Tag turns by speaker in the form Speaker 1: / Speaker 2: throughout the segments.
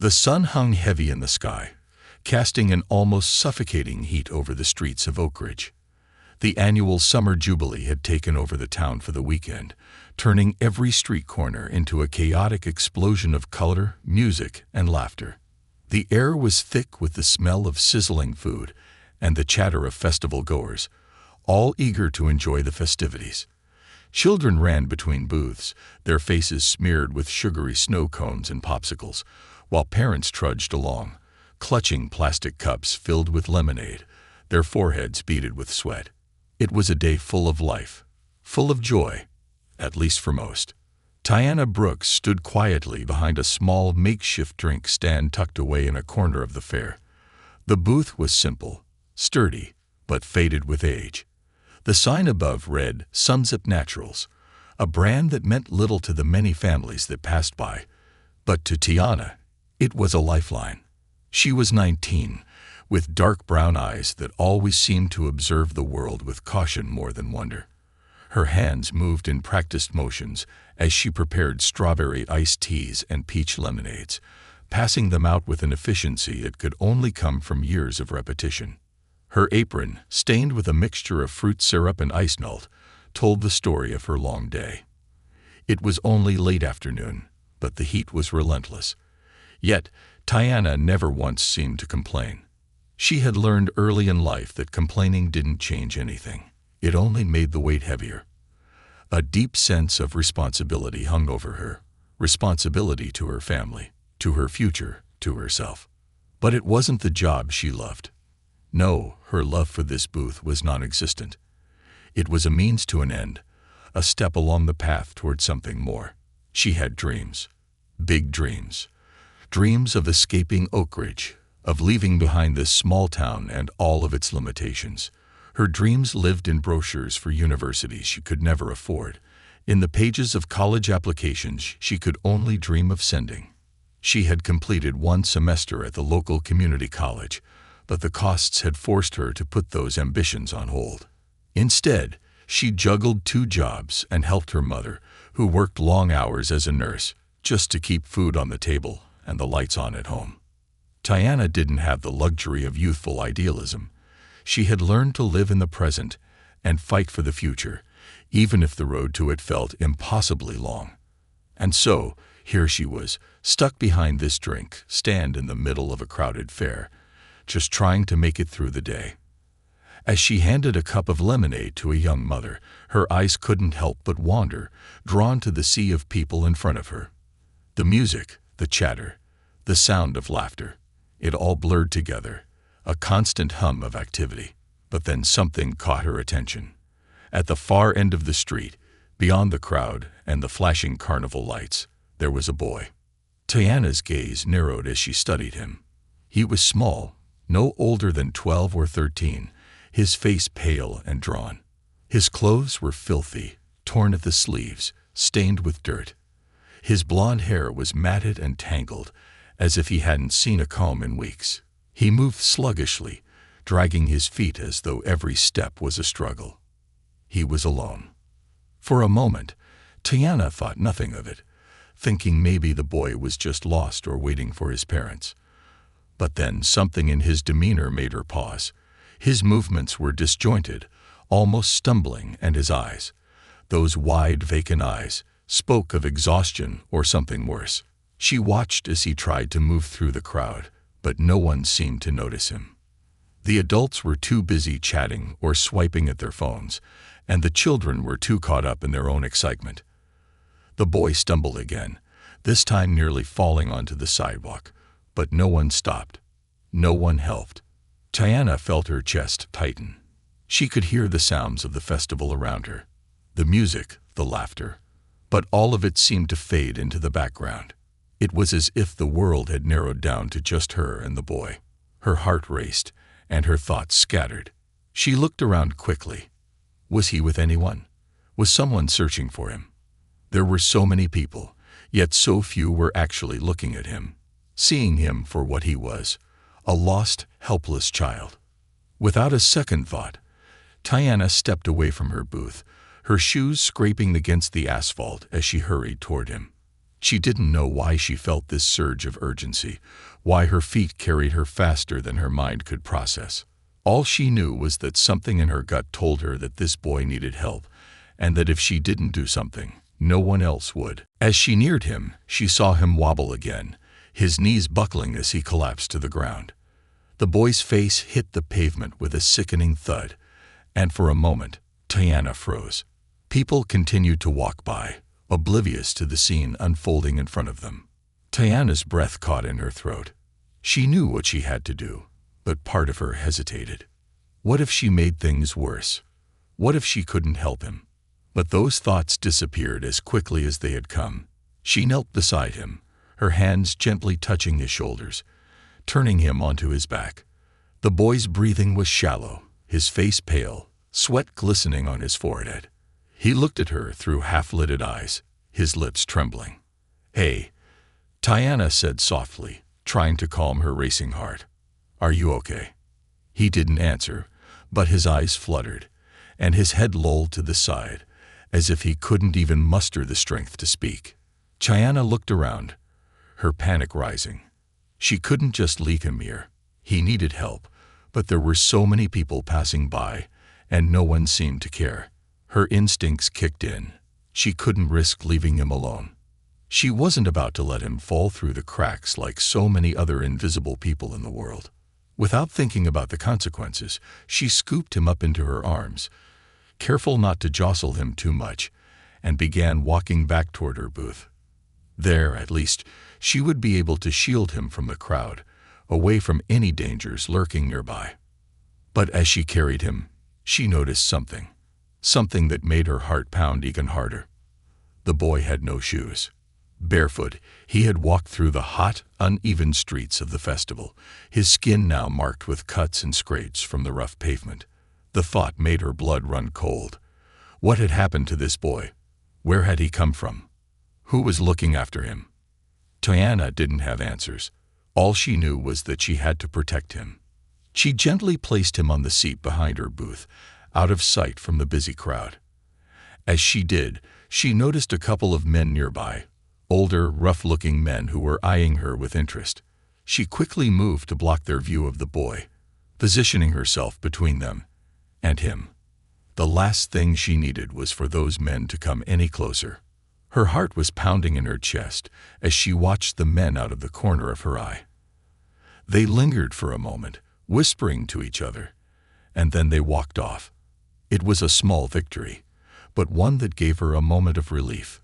Speaker 1: The sun hung heavy in the sky, casting an almost suffocating heat over the streets of Oak Ridge. The annual summer jubilee had taken over the town for the weekend, turning every street corner into a chaotic explosion of color, music, and laughter. The air was thick with the smell of sizzling food and the chatter of festival-goers, all eager to enjoy the festivities. Children ran between booths, their faces smeared with sugary snow cones and popsicles, while parents trudged along, clutching plastic cups filled with lemonade, their foreheads beaded with sweat. It was a day full of life, full of joy, at least for most. Tiana Brooks stood quietly behind a small makeshift drink stand tucked away in a corner of the fair. The booth was simple, sturdy, but faded with age. The sign above read, "Sums Up Naturals," a brand that meant little to the many families that passed by. But to Tiana, it was a lifeline. She was 19, with dark brown eyes that always seemed to observe the world with caution more than wonder. Her hands moved in practiced motions as she prepared strawberry iced teas and peach lemonades, passing them out with an efficiency that could only come from years of repetition. Her apron, stained with a mixture of fruit syrup and ice melt, told the story of her long day. It was only late afternoon, but the heat was relentless. Yet, Tiana never once seemed to complain. She had learned early in life that complaining didn't change anything. It only made the weight heavier. A deep sense of responsibility hung over her, responsibility to her family, to her future, to herself. But it wasn't the job she loved. No, her love for this booth was non-existent. It was a means to an end, a step along the path toward something more. She had dreams, big dreams, dreams of escaping Oak Ridge, of leaving behind this small town and all of its limitations. Her dreams lived in brochures for universities she could never afford, in the pages of college applications she could only dream of sending. She had completed one semester at the local community college, but the costs had forced her to put those ambitions on hold. Instead, she juggled 2 jobs and helped her mother, who worked long hours as a nurse, just to keep food on the table and the lights on at home. Tiana didn't have the luxury of youthful idealism. She had learned to live in the present and fight for the future, even if the road to it felt impossibly long. And so, here she was, stuck behind this drink stand in the middle of a crowded fair, just trying to make it through the day. As she handed a cup of lemonade to a young mother, her eyes couldn't help but wander, drawn to the sea of people in front of her. The music, the chatter, the sound of laughter, it all blurred together, a constant hum of activity. But then something caught her attention. At the far end of the street, beyond the crowd and the flashing carnival lights, there was a boy. Tiana's gaze narrowed as she studied him. He was small, no older than 12 or 13, his face pale and drawn. His clothes were filthy, torn at the sleeves, stained with dirt. His blonde hair was matted and tangled, as if he hadn't seen a comb in weeks. He moved sluggishly, dragging his feet as though every step was a struggle. He was alone. For a moment, Tiana thought nothing of it, thinking maybe the boy was just lost or waiting for his parents. But then something in his demeanor made her pause. His movements were disjointed, almost stumbling, and his eyes, those wide, vacant eyes, spoke of exhaustion or something worse. She watched as he tried to move through the crowd, but no one seemed to notice him. The adults were too busy chatting or swiping at their phones, and the children were too caught up in their own excitement. The boy stumbled again, this time nearly falling onto the sidewalk, but no one stopped. No one helped. Tiana felt her chest tighten. She could hear the sounds of the festival around her, the music, the laughter, but all of it seemed to fade into the background. It was as if the world had narrowed down to just her and the boy. Her heart raced, and her thoughts scattered. She looked around quickly. Was he with anyone? Was someone searching for him? There were so many people, yet so few were actually looking at him, seeing him for what he was, a lost, helpless child. Without a second thought, Tiana stepped away from her booth, her shoes scraping against the asphalt as she hurried toward him. She didn't know why she felt this surge of urgency, why her feet carried her faster than her mind could process. All she knew was that something in her gut told her that this boy needed help, and that if she didn't do something, no one else would. As she neared him, she saw him wobble again, his knees buckling as he collapsed to the ground. The boy's face hit the pavement with a sickening thud, and for a moment, Tiana froze. People continued to walk by, oblivious to the scene unfolding in front of them. Tiana's breath caught in her throat. She knew what she had to do, but part of her hesitated. What if she made things worse? What if she couldn't help him? But those thoughts disappeared as quickly as they had come. She knelt beside him, her hands gently touching his shoulders, turning him onto his back. The boy's breathing was shallow, his face pale, sweat glistening on his forehead. He looked at her through half-lidded eyes, his lips trembling. "Hey," Tiana said softly, trying to calm her racing heart. "Are you okay?" He didn't answer, but his eyes fluttered, and his head lolled to the side, as if he couldn't even muster the strength to speak. Tiana looked around, her panic rising. She couldn't just leave him here. He needed help, but there were so many people passing by, and no one seemed to care. Her instincts kicked in. She couldn't risk leaving him alone. She wasn't about to let him fall through the cracks like so many other invisible people in the world. Without thinking about the consequences, she scooped him up into her arms, careful not to jostle him too much, and began walking back toward her booth. There, at least, she would be able to shield him from the crowd, away from any dangers lurking nearby. But as she carried him, she noticed something that made her heart pound even harder. The boy had no shoes. Barefoot, he had walked through the hot, uneven streets of the festival, his skin now marked with cuts and scrapes from the rough pavement. The thought made her blood run cold. What had happened to this boy? Where had he come from? Who was looking after him? Tiana didn't have answers. All she knew was that she had to protect him. She gently placed him on the seat behind her booth, out of sight from the busy crowd. As she did, she noticed a couple of men nearby, older, rough-looking men who were eyeing her with interest. She quickly moved to block their view of the boy, positioning herself between them and him. The last thing she needed was for those men to come any closer. Her heart was pounding in her chest as she watched the men out of the corner of her eye. They lingered for a moment, whispering to each other, and then they walked off. It was a small victory, but one that gave her a moment of relief.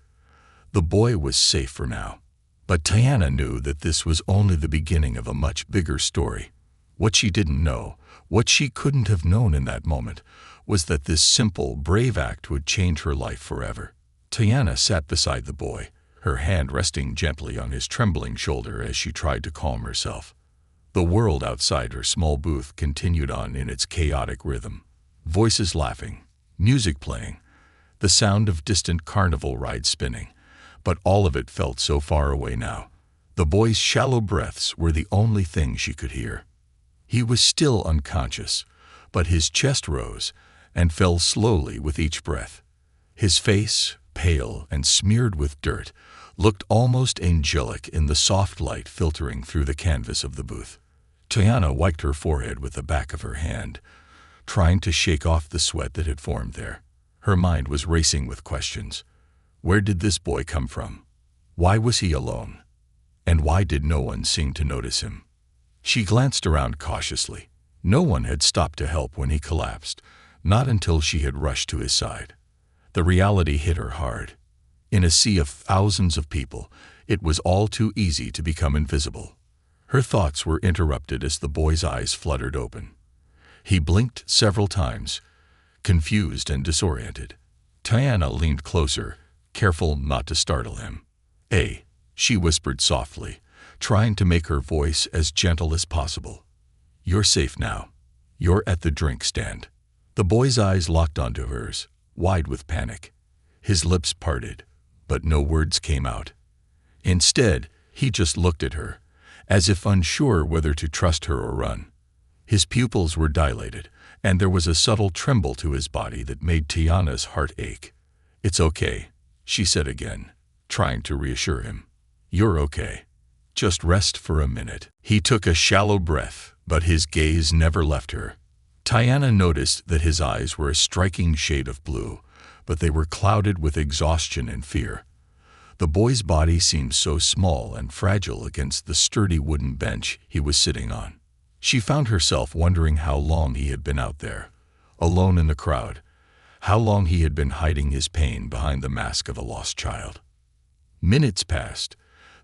Speaker 1: The boy was safe for now. But Tiana knew that this was only the beginning of a much bigger story. What she didn't know, what she couldn't have known in that moment, was that this simple, brave act would change her life forever. Tiana sat beside the boy, her hand resting gently on his trembling shoulder as she tried to calm herself. The world outside her small booth continued on in its chaotic rhythm. Voices laughing, music playing, the sound of distant carnival rides spinning, but all of it felt so far away now. The boy's shallow breaths were the only thing she could hear. He was still unconscious, but his chest rose and fell slowly with each breath. His face, pale and smeared with dirt, looked almost angelic in the soft light filtering through the canvas of the booth. Tiana wiped her forehead with the back of her hand, trying to shake off the sweat that had formed there. Her mind was racing with questions. Where did this boy come from? Why was he alone? And why did no one seem to notice him? She glanced around cautiously. No one had stopped to help when he collapsed, not until she had rushed to his side. The reality hit her hard. In a sea of thousands of people, it was all too easy to become invisible. Her thoughts were interrupted as the boy's eyes fluttered open. He blinked several times, confused and disoriented. Tiana leaned closer, careful not to startle him. "Hey," she whispered softly, trying to make her voice as gentle as possible. "You're safe now. You're at the drink stand." The boy's eyes locked onto hers, wide with panic. His lips parted, but no words came out. Instead, he just looked at her, as if unsure whether to trust her or run. His pupils were dilated, and there was a subtle tremble to his body that made Tiana's heart ache. "It's okay," she said again, trying to reassure him. "You're okay. Just rest for a minute." He took a shallow breath, but his gaze never left her. Tiana noticed that his eyes were a striking shade of blue, but they were clouded with exhaustion and fear. The boy's body seemed so small and fragile against the sturdy wooden bench he was sitting on. She found herself wondering how long he had been out there, alone in the crowd, how long he had been hiding his pain behind the mask of a lost child. Minutes passed,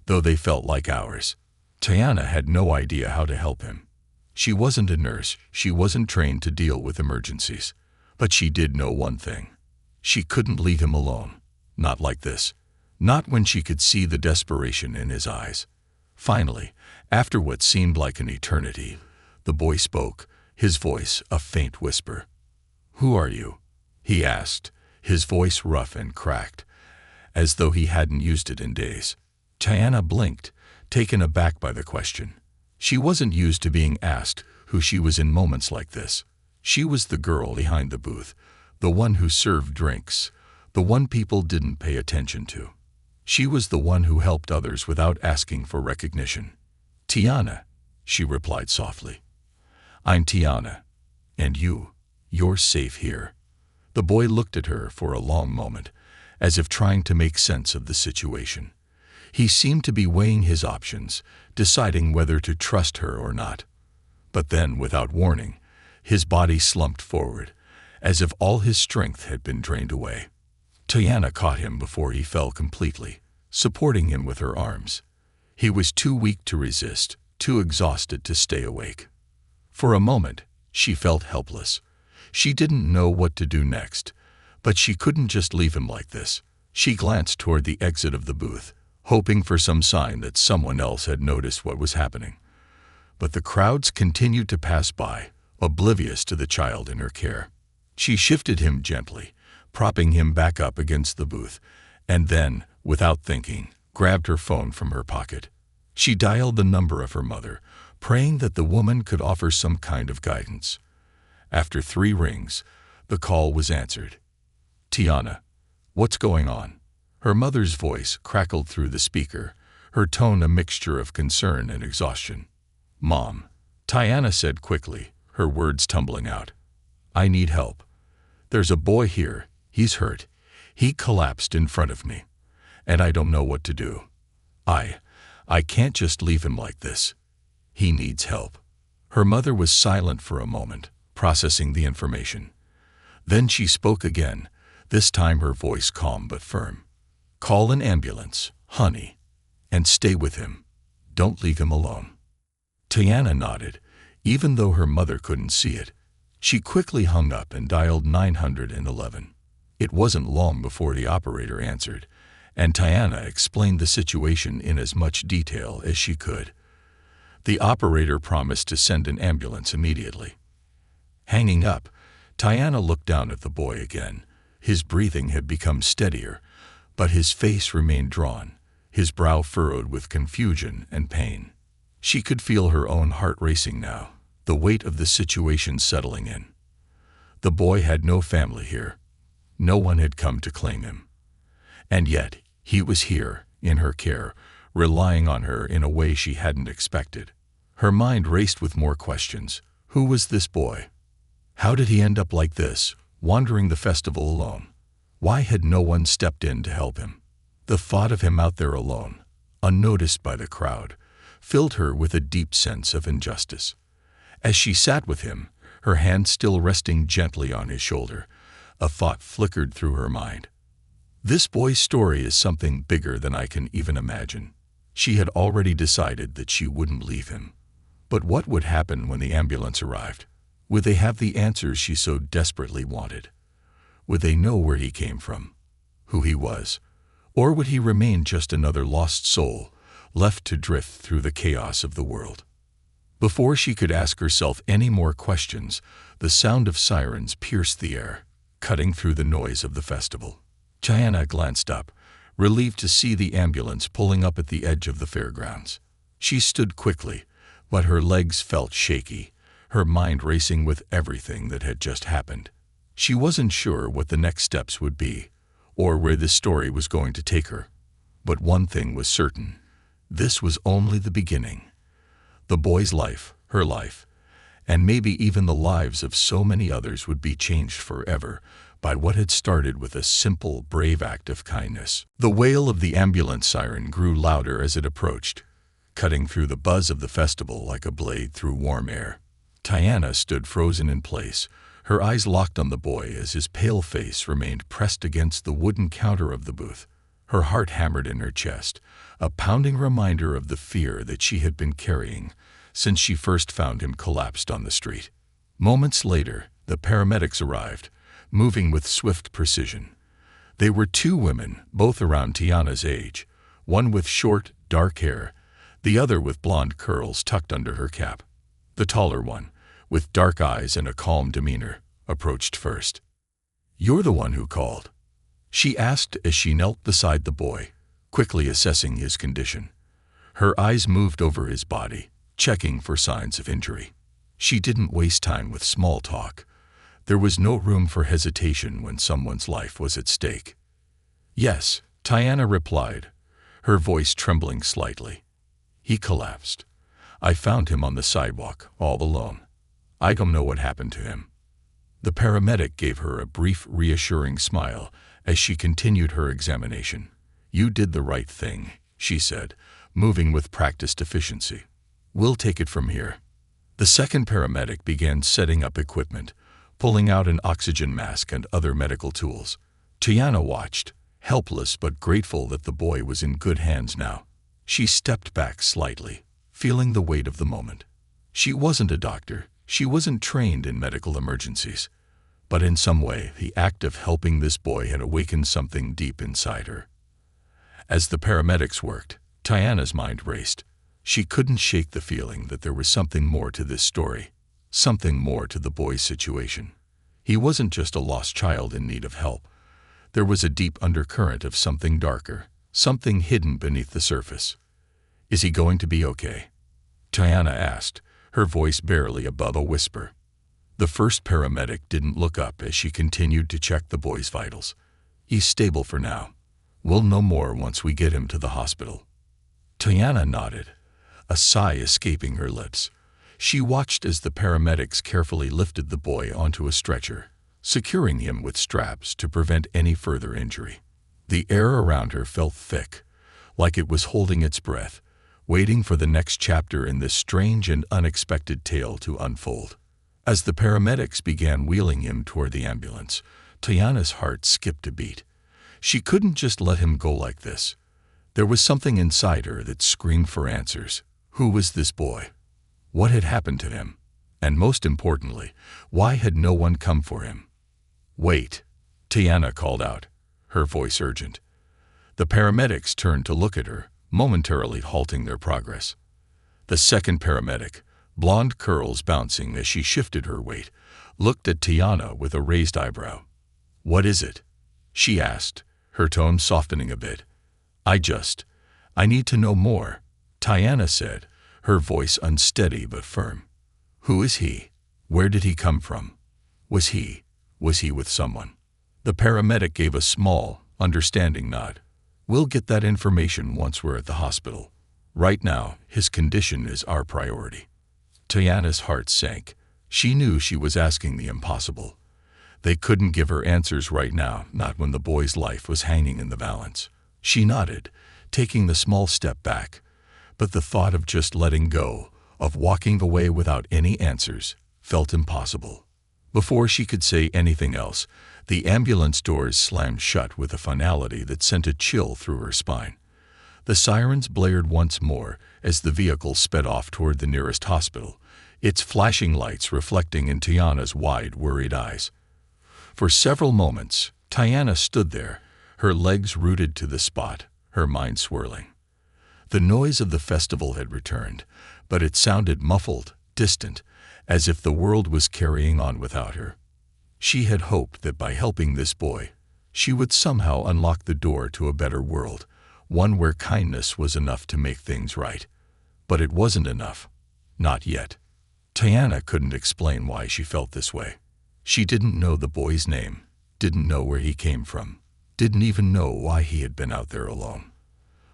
Speaker 1: though they felt like hours. Tiana had no idea how to help him. She wasn't a nurse, she wasn't trained to deal with emergencies. But she did know one thing. She couldn't leave him alone. Not like this. Not when she could see the desperation in his eyes. Finally, after what seemed like an eternity, the boy spoke, his voice a faint whisper. "Who are you?" he asked, his voice rough and cracked, as though he hadn't used it in days. Tiana blinked, taken aback by the question. She wasn't used to being asked who she was in moments like this. She was the girl behind the booth, the one who served drinks, the one people didn't pay attention to. She was the one who helped others without asking for recognition. "Tiana," she replied softly. "I'm Tiana. And you're safe here." The boy looked at her for a long moment, as if trying to make sense of the situation. He seemed to be weighing his options, deciding whether to trust her or not. But then, without warning, his body slumped forward, as if all his strength had been drained away. Tiana caught him before he fell completely, supporting him with her arms. He was too weak to resist, too exhausted to stay awake. For a moment, she felt helpless. She didn't know what to do next, but she couldn't just leave him like this. She glanced toward the exit of the booth, hoping for some sign that someone else had noticed what was happening. But the crowds continued to pass by, oblivious to the child in her care. She shifted him gently, propping him back up against the booth, and then, without thinking, grabbed her phone from her pocket. She dialed the number of her mother, praying that the woman could offer some kind of guidance. After 3 rings, the call was answered. "Tiana, what's going on?" Her mother's voice crackled through the speaker, her tone a mixture of concern and exhaustion. "Mom," Tiana said quickly, her words tumbling out. "I need help. There's a boy here. He's hurt. He collapsed in front of me. And I don't know what to do. I can't just leave him like this. He needs help." Her mother was silent for a moment, processing the information. Then she spoke again, this time her voice calm but firm. "Call an ambulance, honey, and stay with him. Don't leave him alone." Tiana nodded, even though her mother couldn't see it. She quickly hung up and dialed 911. It wasn't long before the operator answered, and Tiana explained the situation in as much detail as she could. The operator promised to send an ambulance immediately. Hanging up, Tiana looked down at the boy again. His breathing had become steadier, but his face remained drawn, his brow furrowed with confusion and pain. She could feel her own heart racing now, the weight of the situation settling in. The boy had no family here. No one had come to claim him. And yet, he was here, in her care, relying on her in a way she hadn't expected. Her mind raced with more questions. Who was this boy? How did he end up like this, wandering the festival alone? Why had no one stepped in to help him? The thought of him out there alone, unnoticed by the crowd, filled her with a deep sense of injustice. As she sat with him, her hand still resting gently on his shoulder, a thought flickered through her mind. This boy's story is something bigger than I can even imagine. She had already decided that she wouldn't leave him. But what would happen when the ambulance arrived? Would they have the answers she so desperately wanted? Would they know where he came from, who he was? Or would he remain just another lost soul, left to drift through the chaos of the world? Before she could ask herself any more questions, the sound of sirens pierced the air, cutting through the noise of the festival. Tiana glanced up, relieved to see the ambulance pulling up at the edge of the fairgrounds. She stood quickly, but her legs felt shaky, her mind racing with everything that had just happened. She wasn't sure what the next steps would be, or where this story was going to take her. But one thing was certain. This was only the beginning. The boy's life, her life, and maybe even the lives of so many others would be changed forever by what had started with a simple, brave act of kindness. The wail of the ambulance siren grew louder as it approached, cutting through the buzz of the festival like a blade through warm air. Tiana stood frozen in place, her eyes locked on the boy as his pale face remained pressed against the wooden counter of the booth. Her heart hammered in her chest, a pounding reminder of the fear that she had been carrying since she first found him collapsed on the street. Moments later, the paramedics arrived, moving with swift precision. They were two women, both around Tiana's age, one with short, dark hair, the other with blonde curls tucked under her cap. The taller one, with dark eyes and a calm demeanor, approached first. "You're the one who called?" she asked as she knelt beside the boy, quickly assessing his condition. Her eyes moved over his body, checking for signs of injury. She didn't waste time with small talk. There was no room for hesitation when someone's life was at stake. "Yes," Tiana replied, her voice trembling slightly. "He collapsed. I found him on the sidewalk, all alone. I don't know what happened to him." The paramedic gave her a brief, reassuring smile as she continued her examination. "You did the right thing," she said, moving with practiced efficiency. "We'll take it from here." The second paramedic began setting up equipment, pulling out an oxygen mask and other medical tools. Tiana watched, helpless but grateful that the boy was in good hands now. She stepped back slightly, feeling the weight of the moment. She wasn't a doctor, she wasn't trained in medical emergencies, but in some way the act of helping this boy had awakened something deep inside her. As the paramedics worked, Tiana's mind raced. She couldn't shake the feeling that there was something more to this story, something more to the boy's situation. He wasn't just a lost child in need of help. There was a deep undercurrent of something darker, something hidden beneath the surface. "Is he going to be okay?" Tiana asked, her voice barely above a whisper. The first paramedic didn't look up as she continued to check the boy's vitals. "He's stable for now. We'll know more once we get him to the hospital." Tiana nodded, a sigh escaping her lips. She watched as the paramedics carefully lifted the boy onto a stretcher, securing him with straps to prevent any further injury. The air around her felt thick, like it was holding its breath, waiting for the next chapter in this strange and unexpected tale to unfold. As the paramedics began wheeling him toward the ambulance, Tiana's heart skipped a beat. She couldn't just let him go like this. There was something inside her that screamed for answers. Who was this boy? What had happened to him? And most importantly, why had no one come for him? "Wait," Tiana called out, her voice urgent. The paramedics turned to look at her, momentarily halting their progress. The second paramedic, blonde curls bouncing as she shifted her weight, looked at Tiana with a raised eyebrow. "What is it?" she asked, her tone softening a bit. I need to know more," Tiana said, her voice unsteady but firm. "Who is he? Where did he come from? Was he with someone?" The paramedic gave a small, understanding nod. "We'll get that information once we're at the hospital. Right now, his condition is our priority." Tiana's heart sank. She knew she was asking the impossible. They couldn't give her answers right now, not when the boy's life was hanging in the balance. She nodded, taking the small step back, but the thought of just letting go, of walking away without any answers, felt impossible. Before she could say anything else, the ambulance doors slammed shut with a finality that sent a chill through her spine. The sirens blared once more as the vehicle sped off toward the nearest hospital, its flashing lights reflecting in Tiana's wide, worried eyes. For several moments, Tiana stood there, her legs rooted to the spot, her mind swirling. The noise of the festival had returned, but it sounded muffled, distant, as if the world was carrying on without her. She had hoped that by helping this boy, she would somehow unlock the door to a better world, one where kindness was enough to make things right. But it wasn't enough. Not yet. Tiana couldn't explain why she felt this way. She didn't know the boy's name, didn't know where he came from, didn't even know why he had been out there alone.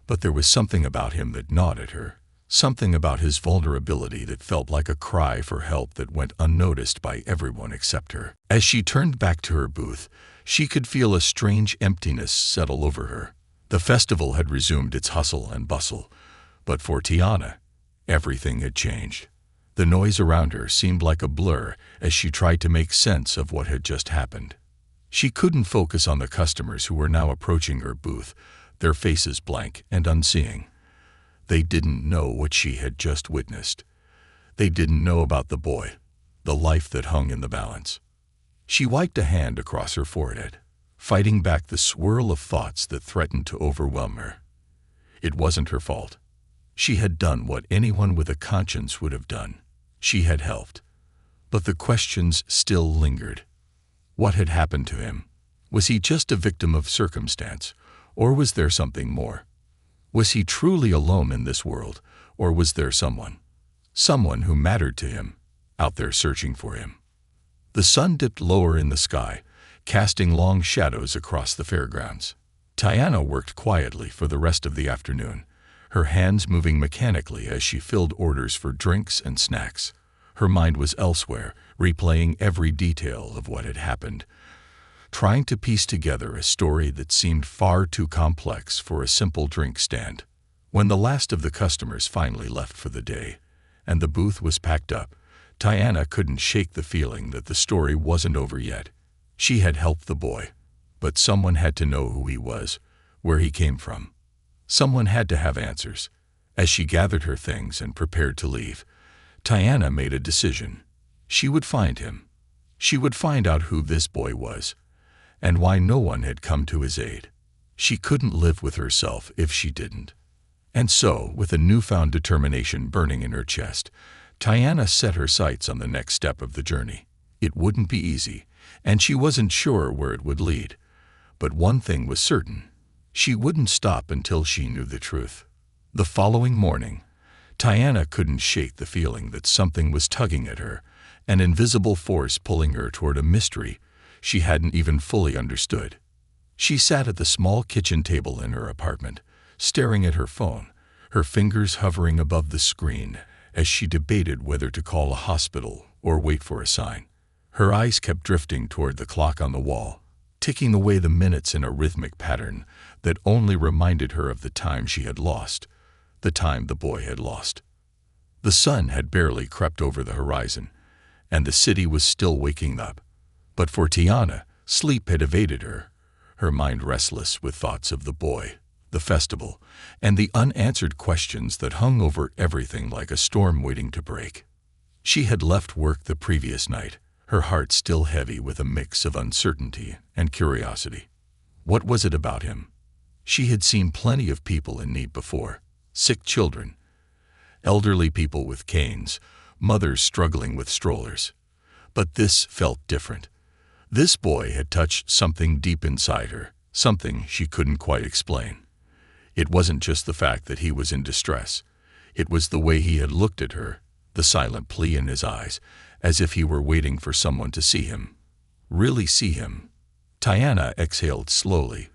Speaker 1: But there was something about him that gnawed at her, something about his vulnerability that felt like a cry for help that went unnoticed by everyone except her. As she turned back to her booth, she could feel a strange emptiness settle over her. The festival had resumed its hustle and bustle, but for Tiana, everything had changed. The noise around her seemed like a blur as she tried to make sense of what had just happened. She couldn't focus on the customers who were now approaching her booth, their faces blank and unseeing. They didn't know what she had just witnessed. They didn't know about the boy, the life that hung in the balance. She wiped a hand across her forehead, fighting back the swirl of thoughts that threatened to overwhelm her. It wasn't her fault. She had done what anyone with a conscience would have done. She had helped. But the questions still lingered. What had happened to him? Was he just a victim of circumstance, or was there something more? Was he truly alone in this world, or was there someone who mattered to him, out there searching for him? The sun dipped lower in the sky, casting long shadows across the fairgrounds. Tiana worked quietly for the rest of the afternoon, her hands moving mechanically as she filled orders for drinks and snacks. Her mind was elsewhere, replaying every detail of what had happened, trying to piece together a story that seemed far too complex for a simple drink stand. When the last of the customers finally left for the day, and the booth was packed up, Tiana couldn't shake the feeling that the story wasn't over yet. She had helped the boy, but someone had to know who he was, where he came from. Someone had to have answers. As she gathered her things and prepared to leave, Tiana made a decision. She would find him. She would find out who this boy was, and why no one had come to his aid. She couldn't live with herself if she didn't. And so, with a newfound determination burning in her chest, Tiana set her sights on the next step of the journey. It wouldn't be easy, and she wasn't sure where it would lead. But one thing was certain. She wouldn't stop until she knew the truth. The following morning, Tiana couldn't shake the feeling that something was tugging at her, an invisible force pulling her toward a mystery she hadn't even fully understood. She sat at the small kitchen table in her apartment, staring at her phone, her fingers hovering above the screen as she debated whether to call a hospital or wait for a sign. Her eyes kept drifting toward the clock on the wall, ticking away the minutes in a rhythmic pattern that only reminded her of the time she had lost, the time the boy had lost. The sun had barely crept over the horizon, and the city was still waking up. But for Tiana, sleep had evaded her, her mind restless with thoughts of the boy, the festival, and the unanswered questions that hung over everything like a storm waiting to break. She had left work the previous night, her heart still heavy with a mix of uncertainty and curiosity. What was it about him? She had seen plenty of people in need before, sick children, elderly people with canes, mothers struggling with strollers. But this felt different. This boy had touched something deep inside her, something she couldn't quite explain. It wasn't just the fact that he was in distress. It was the way he had looked at her, the silent plea in his eyes, as if he were waiting for someone to see him. Really see him. Tiana exhaled slowly,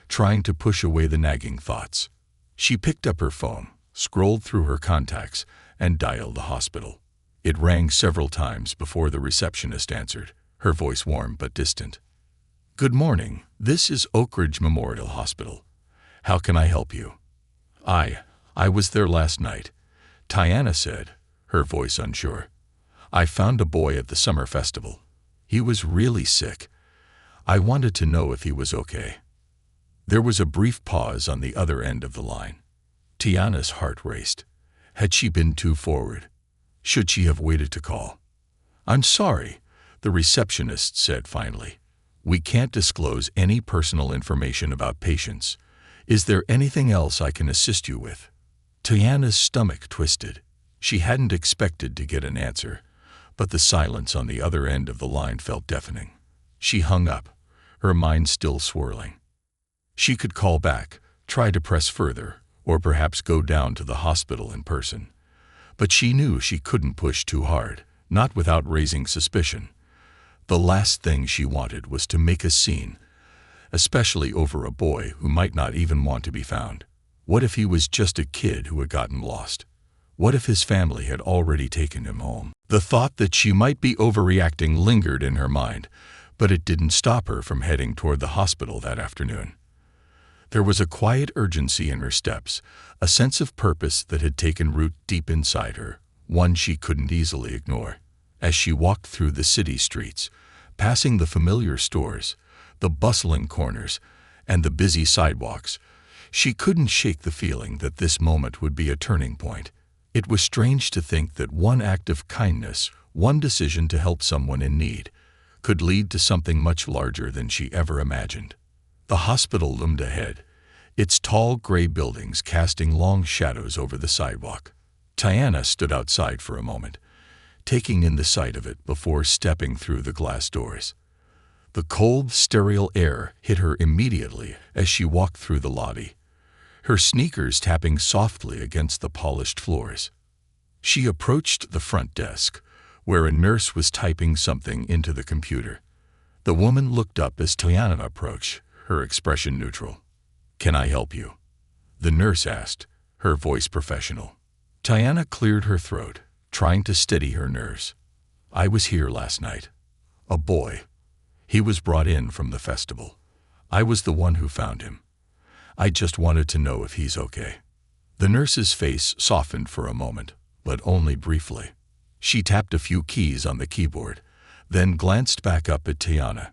Speaker 1: trying to push away the nagging thoughts. She picked up her phone, scrolled through her contacts, and dialed the hospital. It rang several times before the receptionist answered, her voice warm but distant. "Good morning. This is Oak Ridge Memorial Hospital. How can I help you?" I was there last night," Tiana said, her voice unsure. "I found a boy at the summer festival. He was really sick. I wanted to know if he was okay." There was a brief pause on the other end of the line. Tiana's heart raced. Had she been too forward? Should she have waited to call? "I'm sorry," the receptionist said finally. "We can't disclose any personal information about patients. Is there anything else I can assist you with?" Tiana's stomach twisted. She hadn't expected to get an answer, but the silence on the other end of the line felt deafening. She hung up, her mind still swirling. She could call back, try to press further, or perhaps go down to the hospital in person. But she knew she couldn't push too hard, not without raising suspicion. The last thing she wanted was to make a scene, especially over a boy who might not even want to be found. What if he was just a kid who had gotten lost? What if his family had already taken him home? The thought that she might be overreacting lingered in her mind, but it didn't stop her from heading toward the hospital that afternoon. There was a quiet urgency in her steps, a sense of purpose that had taken root deep inside her, one she couldn't easily ignore. As she walked through the city streets, passing the familiar stores, the bustling corners, and the busy sidewalks, she couldn't shake the feeling that this moment would be a turning point. It was strange to think that one act of kindness, one decision to help someone in need, could lead to something much larger than she ever imagined. The hospital loomed ahead, its tall gray buildings casting long shadows over the sidewalk. Tiana stood outside for a moment, taking in the sight of it before stepping through the glass doors. The cold, sterile air hit her immediately as she walked through the lobby, her sneakers tapping softly against the polished floors. She approached the front desk, where a nurse was typing something into the computer. The woman looked up as Tiana approached, her expression neutral. "Can I help you?" the nurse asked, her voice professional. Tiana cleared her throat, trying to steady her nerves. "I was here last night. A boy. He was brought in from the festival. I was the one who found him. I just wanted to know if he's okay." The nurse's face softened for a moment, but only briefly. She tapped a few keys on the keyboard, then glanced back up at Tiana.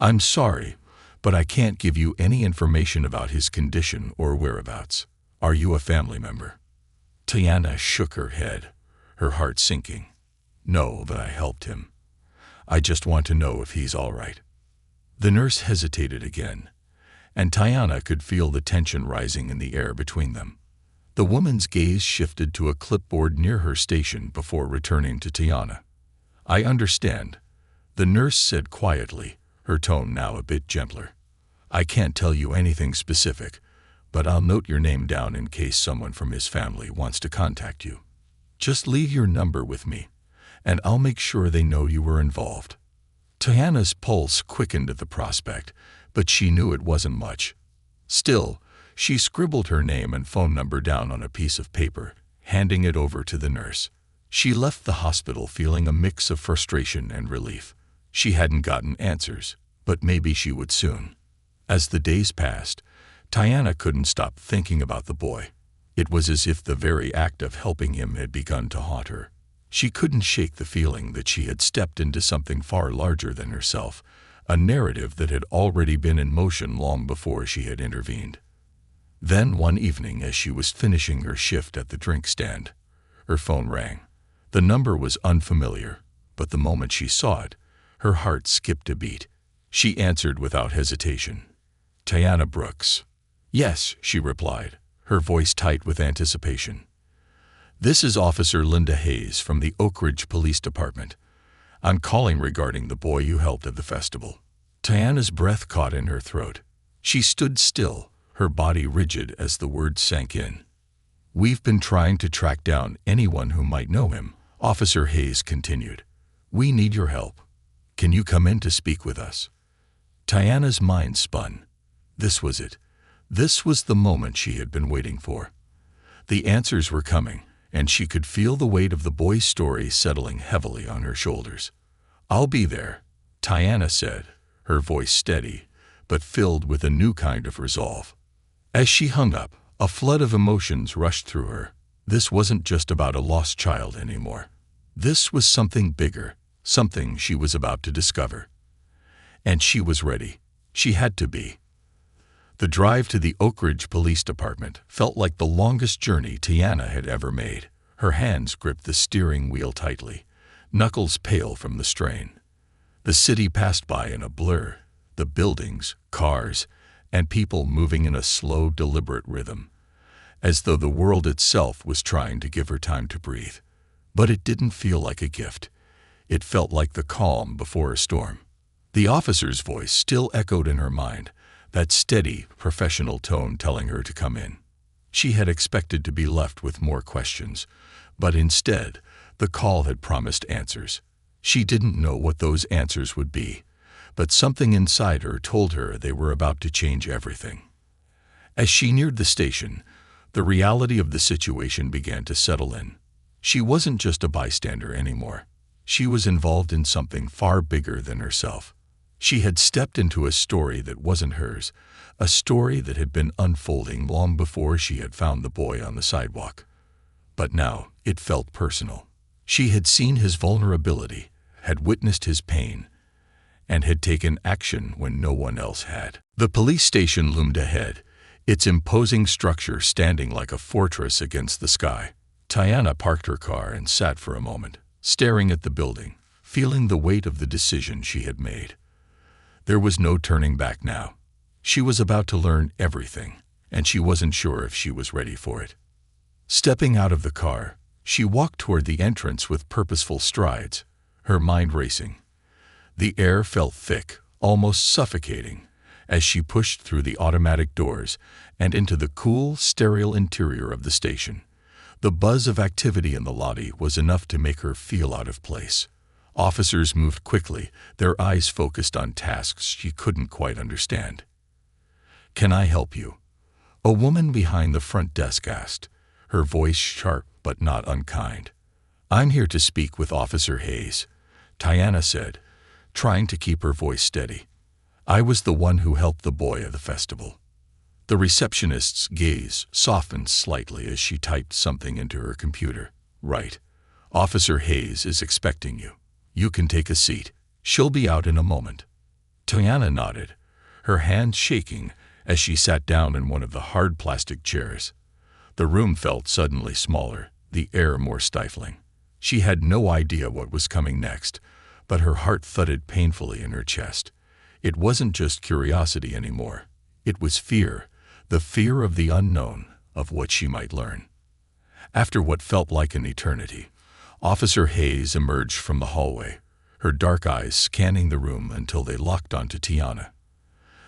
Speaker 1: "I'm sorry, but I can't give you any information about his condition or whereabouts. Are you a family member?" Tiana shook her head, her heart sinking. "No, but I helped him. I just want to know if he's all right." The nurse hesitated again, and Tiana could feel the tension rising in the air between them. The woman's gaze shifted to a clipboard near her station before returning to Tiana. "I understand," the nurse said quietly, her tone now a bit gentler. "I can't tell you anything specific, but I'll note your name down in case someone from his family wants to contact you. Just leave your number with me, and I'll make sure they know you were involved." Tiana's pulse quickened at the prospect, but she knew it wasn't much. Still, she scribbled her name and phone number down on a piece of paper, handing it over to the nurse. She left the hospital feeling a mix of frustration and relief. She hadn't gotten answers, but maybe she would soon. As the days passed, Tiana couldn't stop thinking about the boy. It was as if the very act of helping him had begun to haunt her. She couldn't shake the feeling that she had stepped into something far larger than herself, a narrative that had already been in motion long before she had intervened. Then one evening, as she was finishing her shift at the drink stand, her phone rang. The number was unfamiliar, but the moment she saw it, her heart skipped a beat. She answered without hesitation. "Tiana Brooks." "Yes," she replied, her voice tight with anticipation. "This is Officer Linda Hayes from the Oak Ridge Police Department. I'm calling regarding the boy you helped at the festival." Tiana's breath caught in her throat. She stood still, her body rigid as the words sank in. "We've been trying to track down anyone who might know him," Officer Hayes continued. "We need your help. Can you come in to speak with us?" Tiana's mind spun. This was it. This was the moment she had been waiting for. The answers were coming, and she could feel the weight of the boy's story settling heavily on her shoulders. "I'll be there," Tiana said, her voice steady, but filled with a new kind of resolve. As she hung up, a flood of emotions rushed through her. This wasn't just about a lost child anymore. This was something bigger, something she was about to discover. And she was ready. She had to be. The drive to the Oak Ridge Police Department felt like the longest journey Tiana had ever made. Her hands gripped the steering wheel tightly, knuckles pale from the strain. The city passed by in a blur, the buildings, cars, and people moving in a slow, deliberate rhythm, as though the world itself was trying to give her time to breathe. But it didn't feel like a gift. It felt like the calm before a storm. The officer's voice still echoed in her mind, that steady, professional tone telling her to come in. She had expected to be left with more questions, but instead, the call had promised answers. She didn't know what those answers would be, but something inside her told her they were about to change everything. As she neared the station, The reality of the situation began to settle in. She wasn't just a bystander anymore. She was involved in something far bigger than herself. She had stepped into a story that wasn't hers, a story that had been unfolding long before she had found the boy on the sidewalk. But now it felt personal. She had seen his vulnerability, had witnessed his pain, and had taken action when no one else had. The police station loomed ahead, its imposing structure standing like a fortress against the sky. Tiana parked her car and sat for a moment, staring at the building, feeling the weight of the decision she had made. There was no turning back now. She was about to learn everything, and she wasn't sure if she was ready for it. Stepping out of the car, she walked toward the entrance with purposeful strides, her mind racing. The air felt thick, almost suffocating, as she pushed through the automatic doors and into the cool, sterile interior of the station. The buzz of activity in the lobby was enough to make her feel out of place. Officers moved quickly, their eyes focused on tasks she couldn't quite understand. "Can I help you?" a woman behind the front desk asked, her voice sharp but not unkind. "I'm here to speak with Officer Hayes," Tiana said, trying to keep her voice steady. "I was the one who helped the boy at the festival." The receptionist's gaze softened slightly as she typed something into her computer. "Right. Officer Hayes is expecting you. You can take a seat. She'll be out in a moment." Tiana nodded, her hands shaking as she sat down in one of the hard plastic chairs. The room felt suddenly smaller, the air more stifling. She had no idea what was coming next, but her heart thudded painfully in her chest. It wasn't just curiosity anymore. It was fear, the fear of the unknown, of what she might learn. After what felt like an eternity, Officer Hayes emerged from the hallway, her dark eyes scanning the room until they locked onto Tiana.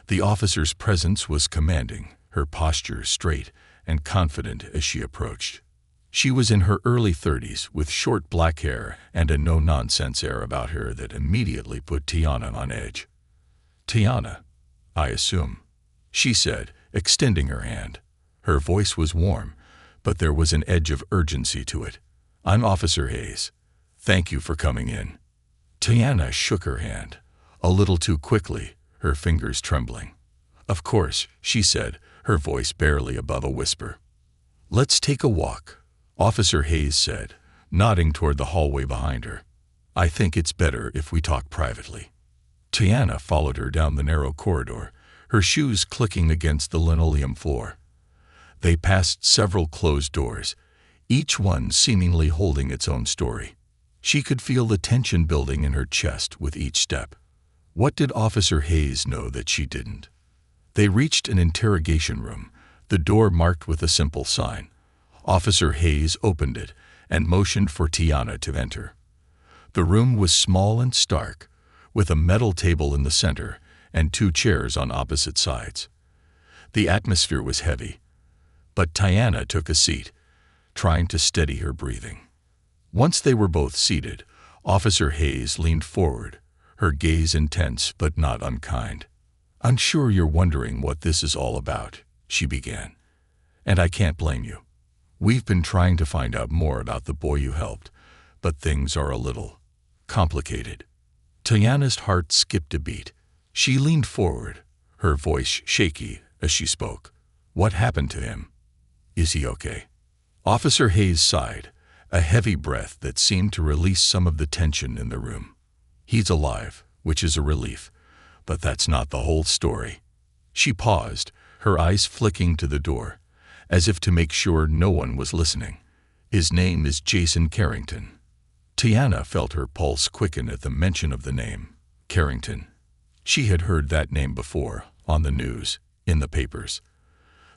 Speaker 1: The officer's presence was commanding, her posture straight and confident as she approached. She was in her early 30s, with short black hair and a no-nonsense air about her that immediately put Tiana on edge. "Tiana, I assume," she said, extending her hand. Her voice was warm, but there was an edge of urgency to it. "I'm Officer Hayes. Thank you for coming in." Tiana shook her hand, a little too quickly, her fingers trembling. "Of course," she said, her voice barely above a whisper. "Let's take a walk," Officer Hayes said, nodding toward the hallway behind her. "I think it's better if we talk privately." Tiana followed her down the narrow corridor, her shoes clicking against the linoleum floor. They passed several closed doors, each one seemingly holding its own story. She could feel the tension building in her chest with each step. What did Officer Hayes know that she didn't? They reached an interrogation room, the door marked with a simple sign. Officer Hayes opened it and motioned for Tiana to enter. The room was small and stark, with a metal table in the center and 2 chairs on opposite sides. The atmosphere was heavy, but Tiana took a seat, trying to steady her breathing. Once they were both seated, Officer Hayes leaned forward, her gaze intense but not unkind. "I'm sure you're wondering what this is all about," she began. "And I can't blame you. We've been trying to find out more about the boy you helped, but things are a little complicated." Tiana's heart skipped a beat. She leaned forward, her voice shaky as she spoke. "What happened to him? Is he okay?" Officer Hayes sighed, a heavy breath that seemed to release some of the tension in the room. "He's alive, which is a relief, but that's not the whole story." She paused, her eyes flicking to the door, as if to make sure no one was listening. "His name is Jason Carrington." Tiana felt her pulse quicken at the mention of the name, Carrington. She had heard that name before, on the news, in the papers.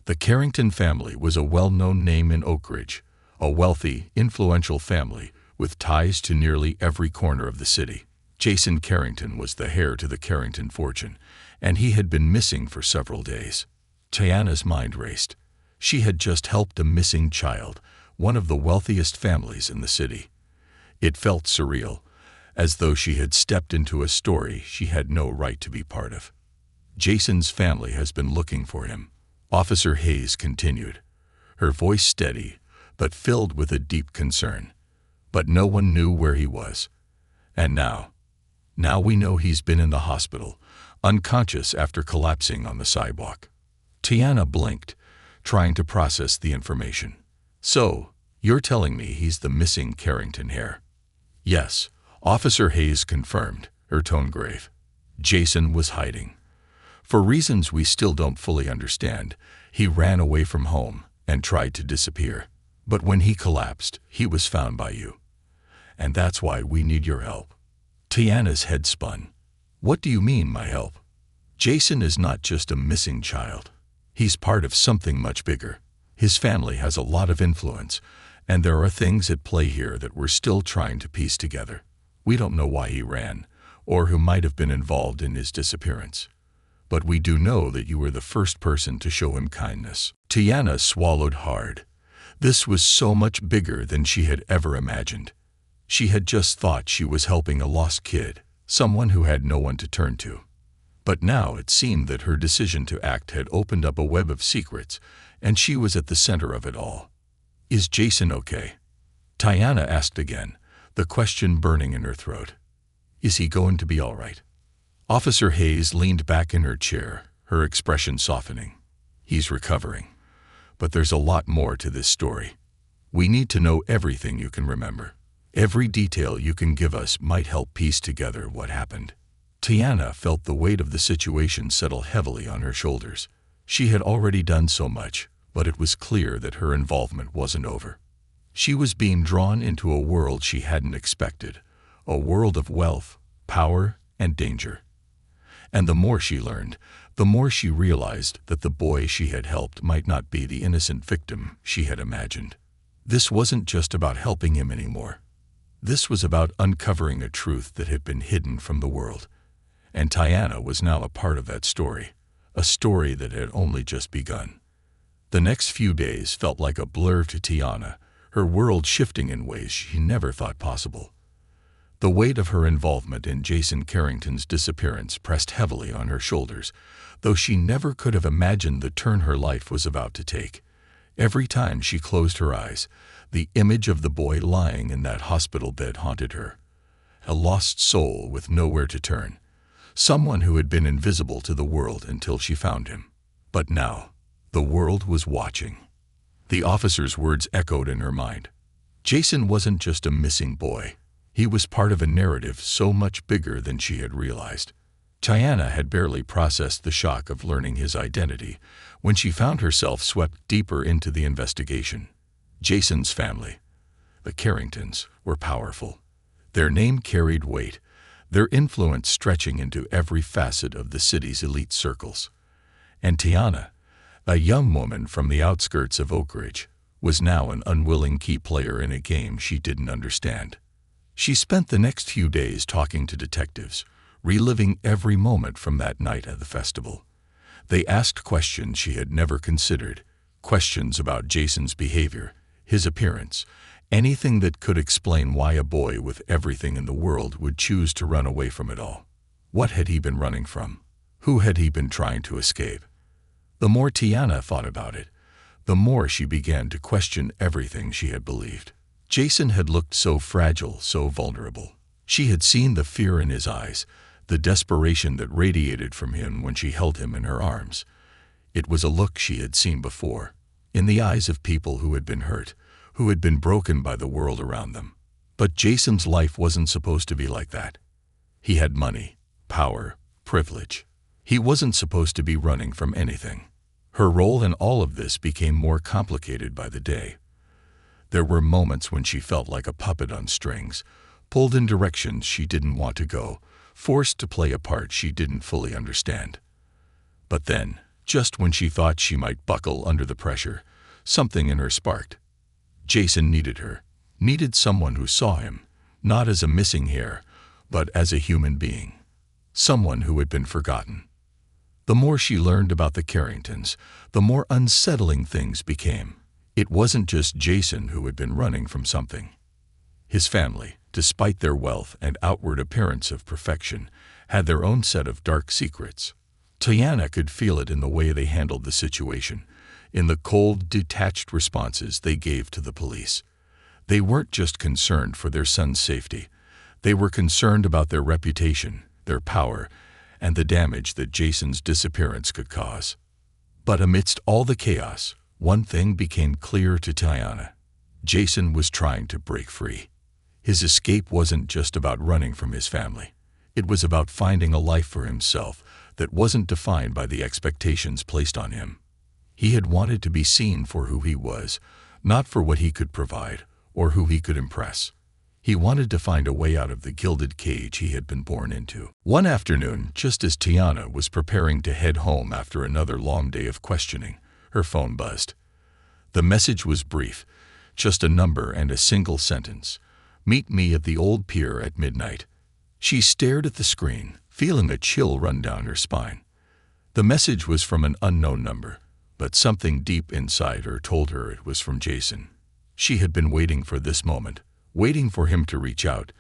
Speaker 1: The Carrington family was a well-known name in Oak Ridge, a wealthy, influential family with ties to nearly every corner of the city. Jason Carrington was the heir to the Carrington fortune, and he had been missing for several days. Tiana's mind raced. She had just helped a missing child, one of the wealthiest families in the city. It felt surreal, as though she had stepped into a story she had no right to be part of. "Jason's family has been looking for him," Officer Hayes continued, her voice steady, but filled with a deep concern. But no one knew where he was. And now we know he's been in the hospital, unconscious after collapsing on the sidewalk. Tiana blinked, trying to process the information. So, you're telling me he's the missing Carrington heir? Yes, Officer Hayes confirmed, her tone grave. Jason was hiding. For reasons we still don't fully understand, he ran away from home and tried to disappear. But when he collapsed, he was found by you. And that's why we need your help. Tiana's head spun. What do you mean, my help? Jason is not just a missing child. He's part of something much bigger. His family has a lot of influence, and there are things at play here that we're still trying to piece together. We don't know why he ran, or who might have been involved in his disappearance. But we do know that you were the first person to show him kindness. Tiana swallowed hard. This was so much bigger than she had ever imagined. She had just thought she was helping a lost kid, someone who had no one to turn to. But now it seemed that her decision to act had opened up a web of secrets, and she was at the center of it all. Is Jason okay? Tiana asked again, the question burning in her throat. Is he going to be all right? Officer Hayes leaned back in her chair, her expression softening. He's recovering. But there's a lot more to this story. We need to know everything you can remember. Every detail you can give us might help piece together what happened. Tiana felt the weight of the situation settle heavily on her shoulders. She had already done so much, but it was clear that her involvement wasn't over. She was being drawn into a world she hadn't expected, a world of wealth, power, and danger. And the more she learned, the more she realized that the boy she had helped might not be the innocent victim she had imagined. This wasn't just about helping him anymore. This was about uncovering a truth that had been hidden from the world. And Tiana was now a part of that story, a story that had only just begun. The next few days felt like a blur to Tiana, her world shifting in ways she never thought possible. The weight of her involvement in Jason Carrington's disappearance pressed heavily on her shoulders, though she never could have imagined the turn her life was about to take. Every time she closed her eyes, the image of the boy lying in that hospital bed haunted her. A lost soul with nowhere to turn. Someone who had been invisible to the world until she found him. But now, the world was watching. The officer's words echoed in her mind. Jason wasn't just a missing boy. He was part of a narrative so much bigger than she had realized. Tiana had barely processed the shock of learning his identity when she found herself swept deeper into the investigation. Jason's family, the Carringtons, were powerful. Their name carried weight, their influence stretching into every facet of the city's elite circles. And Tiana, a young woman from the outskirts of Oak Ridge, was now an unwilling key player in a game she didn't understand. She spent the next few days talking to detectives, reliving every moment from that night at the festival. They asked questions she had never considered, questions about Jason's behavior, his appearance, anything that could explain why a boy with everything in the world would choose to run away from it all. What had he been running from? Who had he been trying to escape? The more Tiana thought about it, the more she began to question everything she had believed. Jason had looked so fragile, so vulnerable. She had seen the fear in his eyes, the desperation that radiated from him when she held him in her arms. It was a look she had seen before, in the eyes of people who had been hurt, who had been broken by the world around them. But Jason's life wasn't supposed to be like that. He had money, power, privilege. He wasn't supposed to be running from anything. Her role in all of this became more complicated by the day. There were moments when she felt like a puppet on strings, pulled in directions she didn't want to go, forced to play a part she didn't fully understand. But then, just when she thought she might buckle under the pressure, something in her sparked. Jason needed her, needed someone who saw him, not as a missing heir, but as a human being. Someone who had been forgotten. The more she learned about the Carringtons, the more unsettling things became. It wasn't just Jason who had been running from something. His family, despite their wealth and outward appearance of perfection, had their own set of dark secrets. Tiana could feel it in the way they handled the situation. in the cold, detached responses they gave to the police. They weren't just concerned for their son's safety. They were concerned about their reputation, their power, and the damage that Jason's disappearance could cause. But amidst all the chaos, one thing became clear to Tiana. Jason was trying to break free. His escape wasn't just about running from his family. It was about finding a life for himself that wasn't defined by the expectations placed on him. He had wanted to be seen for who he was, not for what he could provide or who he could impress. He wanted to find a way out of the gilded cage he had been born into. One afternoon, just as Tiana was preparing to head home after another long day of questioning, her phone buzzed. The message was brief, just a number and a single sentence. "Meet me at the old pier at midnight." She stared at the screen, feeling a chill run down her spine. The message was from an unknown number, but something deep inside her told her it was from Jason. She had been waiting for this moment, waiting for him to reach out,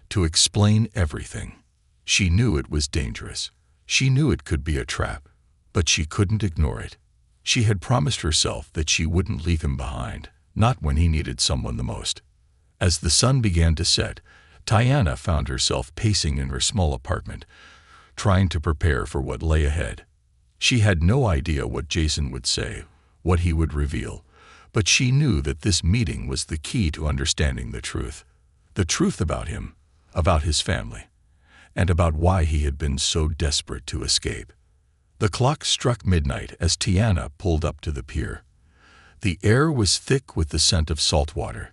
Speaker 1: to explain everything. She knew it was dangerous. She knew it could be a trap, but she couldn't ignore it. She had promised herself that she wouldn't leave him behind, not when he needed someone the most. As the sun began to set, Tiana found herself pacing in her small apartment, trying to prepare for what lay ahead. She had no idea what Jason would say, what he would reveal, but she knew that this meeting was the key to understanding the truth about him, about his family, and about why he had been so desperate to escape. The clock struck midnight as Tiana pulled up to the pier. The air was thick with the scent of salt water,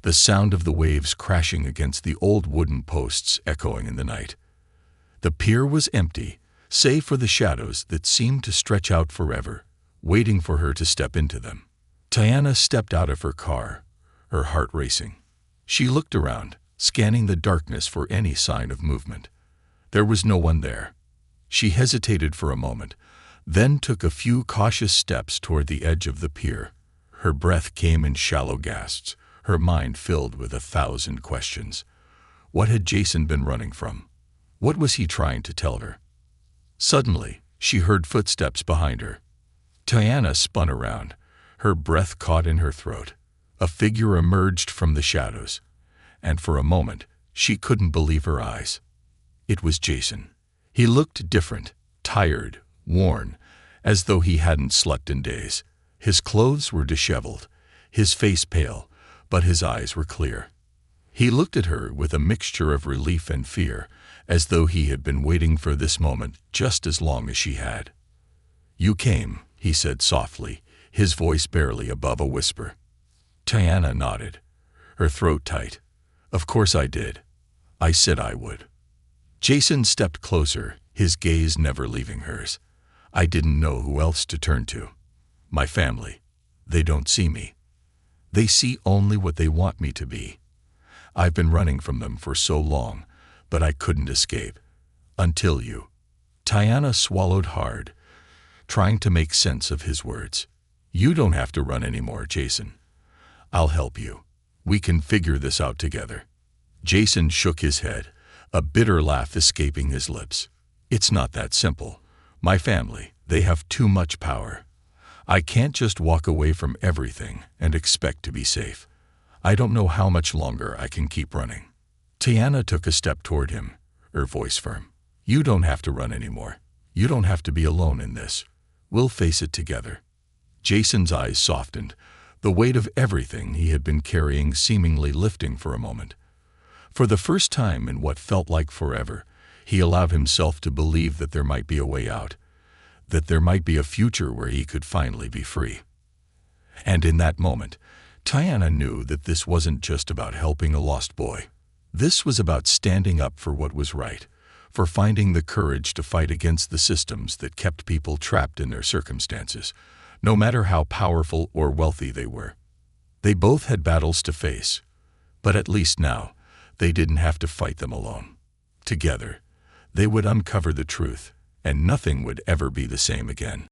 Speaker 1: the sound of the waves crashing against the old wooden posts echoing in the night. The pier was empty, save for the shadows that seemed to stretch out forever, waiting for her to step into them. Tiana stepped out of her car, her heart racing. She looked around, scanning the darkness for any sign of movement. There was no one there. She hesitated for a moment, then took a few cautious steps toward the edge of the pier. Her breath came in shallow gasps, her mind filled with 1,000 questions. What had Jason been running from? What was he trying to tell her? Suddenly, she heard footsteps behind her. Tiana spun around, her breath caught in her throat. A figure emerged from the shadows, and for a moment, she couldn't believe her eyes. It was Jason. He looked different, tired, worn, as though he hadn't slept in days. His clothes were disheveled, his face pale, but his eyes were clear. He looked at her with a mixture of relief and fear, as though he had been waiting for this moment just as long as she had. "You came," he said softly, his voice barely above a whisper. Tiana nodded, her throat tight. "Of course I did. I said I would." Jason stepped closer, his gaze never leaving hers. "I didn't know who else to turn to. My family. They don't see me. They see only what they want me to be. I've been running from them for so long, but I couldn't escape. Until you." Tiana swallowed hard, trying to make sense of his words. "You don't have to run anymore, Jason. I'll help you. We can figure this out together." Jason shook his head, a bitter laugh escaping his lips. "It's not that simple. My family, they have too much power. I can't just walk away from everything and expect to be safe. I don't know how much longer I can keep running." Tiana took a step toward him, her voice firm. "You don't have to run anymore. You don't have to be alone in this. We'll face it together." Jason's eyes softened, the weight of everything he had been carrying seemingly lifting for a moment. For the first time in what felt like forever, he allowed himself to believe that there might be a way out, that there might be a future where he could finally be free. And in that moment, Tiana knew that this wasn't just about helping a lost boy. This was about standing up for what was right, for finding the courage to fight against the systems that kept people trapped in their circumstances, no matter how powerful or wealthy they were. They both had battles to face, but at least now, they didn't have to fight them alone. Together, they would uncover the truth, and nothing would ever be the same again.